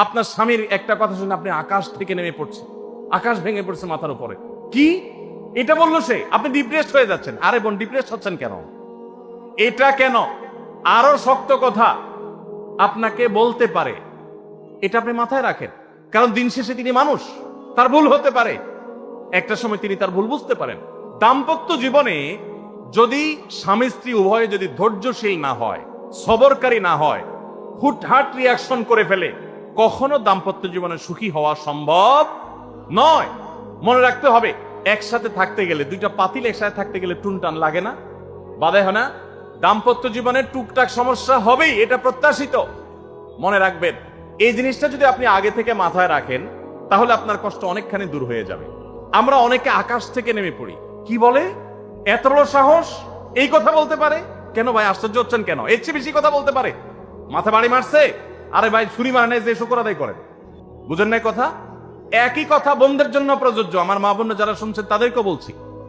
আপনার স্বামীর একটা কথা শুনে আপনি আকাশ থেকে নেমে পড়ছেন, আকাশ ভেঙে পড়ছে মাথার উপরে। কি এটা বললো সে, আপনি ডিপ্রেসড হয়ে যাচ্ছেন। আরে বোন, ডিপ্রেসড হচ্ছেন কেন? এটা কেন? আরো শক্ত কথা আপনাকে বলতে পারে, এটা আপনি মাথায় রাখেন। কারণ দিন শেষে তিনি মানুষ, তার ভুল হতে পারে, একটা সময় তিনি তার ভুল বুঝতে পারেন। দাম্পত্য জীবনে যদি স্বামী স্ত্রী উভয়ে যদি ধৈর্যশীল না হয়, সবরকারী না হয়, হুটহাট রিয়াকশন করে ফেলে, কখনো দাম্পত্য জীবনে সুখী হওয়া সম্ভব নয়। মনে রাখতে হবে, একসাথে থাকতে গেলে, দুইটা পাতিল একসাথে থাকতে গেলে টুনটান লাগে না, বাধে হয় না? দাম্পত্য জীবনে টুকটাক সমস্যা হবেই, এটা প্রত্যাশিত। মনে রাখবেন, এই জিনিসটা যদি আপনি আগে থেকে মাথায় রাখেন, তাহলে আপনার কষ্ট অনেকখানি দূর হয়ে যাবে। আমরা অনেকে আকাশ থেকে নেমে পড়ি। কি বলে? এত বড় সাহস, এই কথা বলতে পারে? কেন ভাই আশ্চর্য হচ্ছেন কেন? এর চেয়ে বেশি কথা বলতে পারে। মাথা বাড়ি মারছে? আরে ভাই, ছুরি মারে নাই যে শুকর আদায় করেন। বুঝেন নাই কথা? একই কথা বোনদের জন্য প্রযোজ্য। আমার মা বোন যারা শুনছেন তাদেরকেও বলছি,